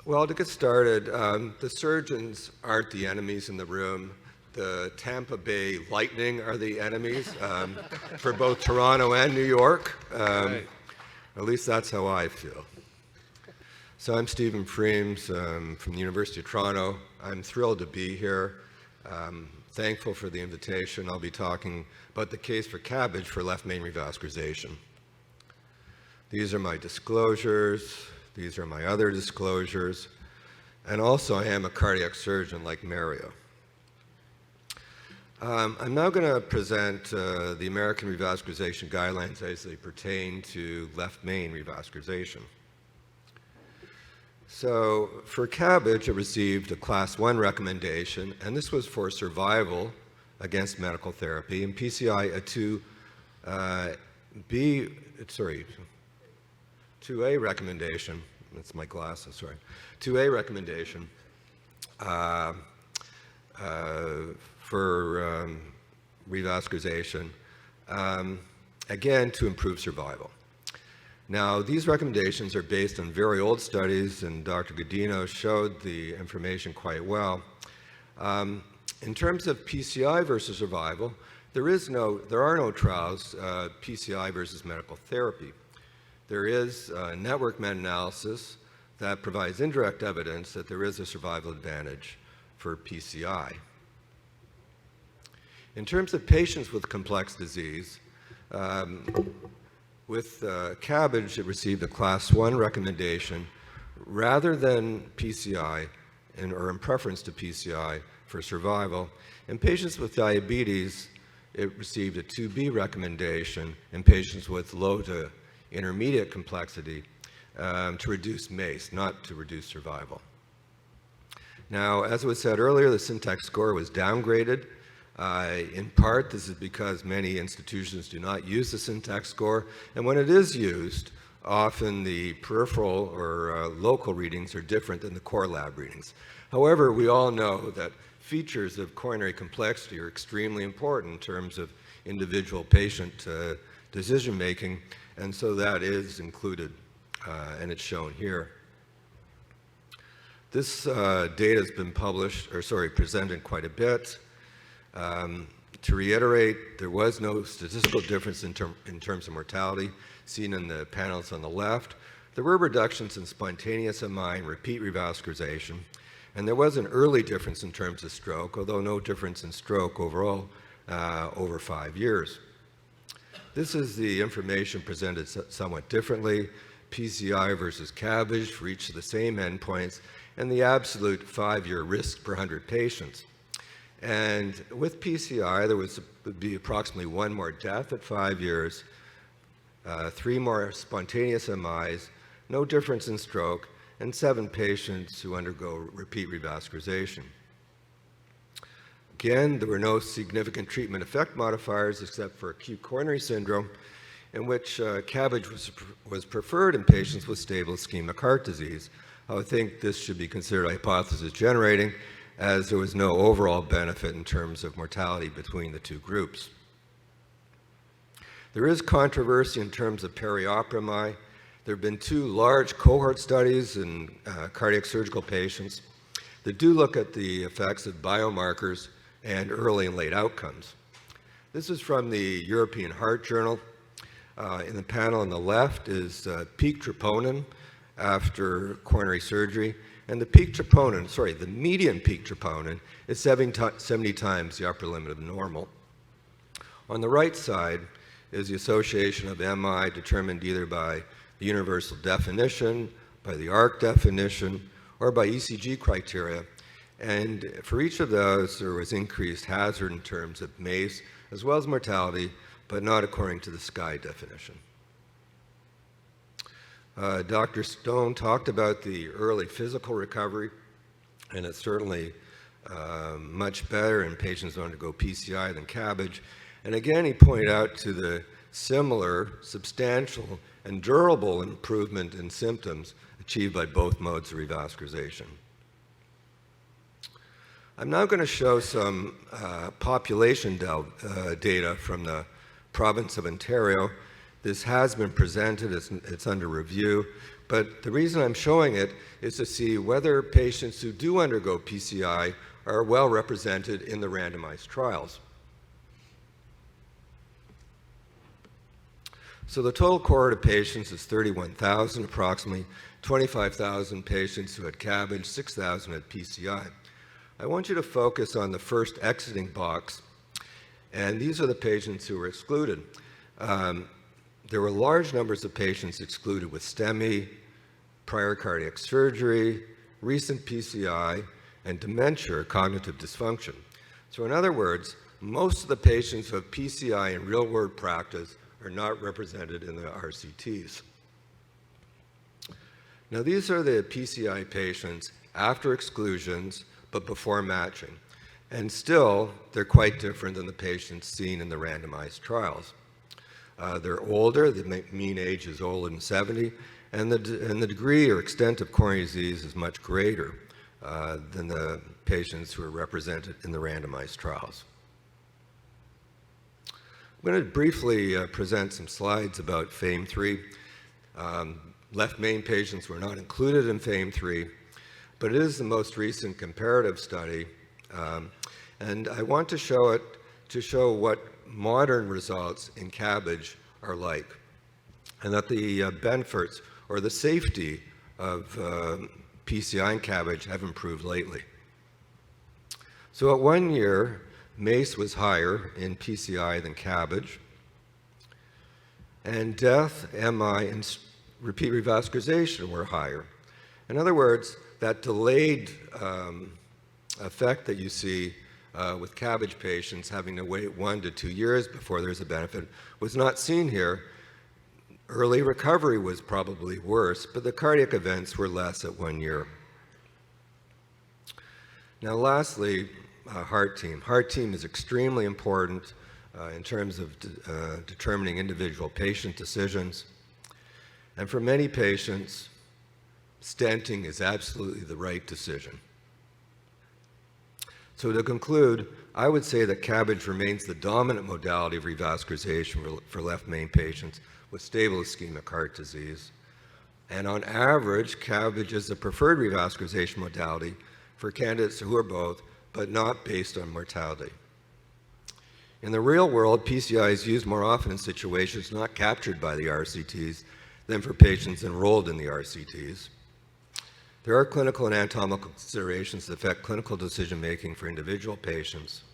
Well, to get started, the surgeons aren't the enemies in the room. The Tampa Bay Lightning are the enemies for both Toronto and New York. Right. At least that's how I feel. So I'm Stephen Fremes from the University of Toronto. I'm thrilled to be here. Thankful for the invitation. I'll be talking about the case for CABG for left main revascularization. These are my disclosures. These are my other disclosures. And also, I am a cardiac surgeon like Mario. I'm now going to present the American Revascularization Guidelines as they pertain to left main revascularization. So for CABG, it received a Class 1 recommendation, and this was for survival against medical therapy, and PCI a 2A recommendation. That's my glasses, sorry. 2A recommendation for revascularization, again, to improve survival. Now, these recommendations are based on very old studies, and Dr. Godino showed the information quite well. In terms of PCI versus survival, there are no trials, PCI versus medical therapy. There is a network meta-analysis that provides indirect evidence that there is a survival advantage for PCI. In terms of patients with complex disease, with CABG, it received a Class 1 recommendation rather than PCI, or in preference to PCI for survival. In patients with diabetes, it received a 2B recommendation in patients with low to intermediate complexity to reduce MACE, not to reduce survival. Now, as was said earlier, the syntax score was downgraded. In part, this is because many institutions do not use the syntax score, and when it is used, often the peripheral or local readings are different than the core lab readings. However, we all know that features of coronary complexity are extremely important in terms of individual patient decision making, and so that is included, and it's shown here. This data has been presented quite a bit. To reiterate, there was no statistical difference in terms of mortality seen in the panels on the left. There were reductions in spontaneous MI and repeat revascularization, and there was an early difference in terms of stroke, although no difference in stroke overall over 5 years. This is the information presented somewhat differently, PCI versus CABG for each of the same endpoints, and the absolute 5-year risk per 100 patients. And with PCI, there would be approximately 1 more death at 5 years, 3 more spontaneous MIs, no difference in stroke, and 7 patients who undergo repeat revascularization. Again, there were no significant treatment effect modifiers except for acute coronary syndrome, in which CABG was preferred in patients with stable ischemic heart disease. I would think this should be considered hypothesis generating, as there was no overall benefit in terms of mortality between the two groups. There is controversy in terms of periopera MI. There have been 2 large cohort studies in cardiac surgical patients that do look at the effects of biomarkers and early and late outcomes. This is from the European Heart Journal. In the panel on the left is peak troponin after coronary surgery. And the median peak troponin is 70 times the upper limit of normal. On the right side is the association of MI determined either by the universal definition, by the ARC definition, or by ECG criteria. And for each of those, there was increased hazard in terms of MACE, as well as mortality, but not according to the SKY definition. Dr. Stone talked about the early physical recovery, and it's certainly much better in patients who undergo PCI than CABG. And again, he pointed out to the similar, substantial, and durable improvement in symptoms achieved by both modes of revascularization. I'm now going to show some population data from the province of Ontario. This has been presented, it's under review. But the reason I'm showing it is to see whether patients who do undergo PCI are well represented in the randomized trials. So the total cohort of patients is 31,000, approximately 25,000 patients who had CABG, 6,000 had PCI. I want you to focus on the first exiting box, and these are the patients who were excluded. There were large numbers of patients excluded with STEMI, prior cardiac surgery, recent PCI, and dementia or cognitive dysfunction. So in other words, most of the patients who have PCI in real-world practice are not represented in the RCTs. Now these are the PCI patients after exclusions but before matching. And still, they're quite different than the patients seen in the randomized trials. They're older, the mean age is older than 70, and the degree or extent of coronary disease is much greater than the patients who are represented in the randomized trials. I'm going to briefly present some slides about FAME3. Left main patients were not included in FAME3, but it is the most recent comparative study, and I want to show it to show what modern results in CABG are like, and that the benefits or the safety of PCI and CABG have improved lately. So at 1 year, MACE was higher in PCI than CABG, and death, MI, and repeat revascularization were higher. In other words, that delayed effect that you see with CABG patients having to wait 1 to 2 years before there's a benefit was not seen here. Early recovery was probably worse, but the cardiac events were less at 1 year. Now lastly, heart team. Heart team is extremely important in terms of determining individual patient decisions. And for many patients, stenting is absolutely the right decision. So to conclude, I would say that CABG remains the dominant modality of revascularization for left main patients with stable ischemic heart disease. And on average, CABG is the preferred revascularization modality for candidates who are both, but not based on mortality. In the real world, PCI is used more often in situations not captured by the RCTs than for patients enrolled in the RCTs. There are clinical and anatomical considerations that affect clinical decision-making for individual patients,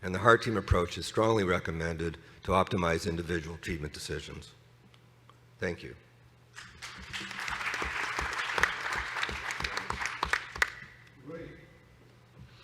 and the heart team approach is strongly recommended to optimize individual treatment decisions. Thank you.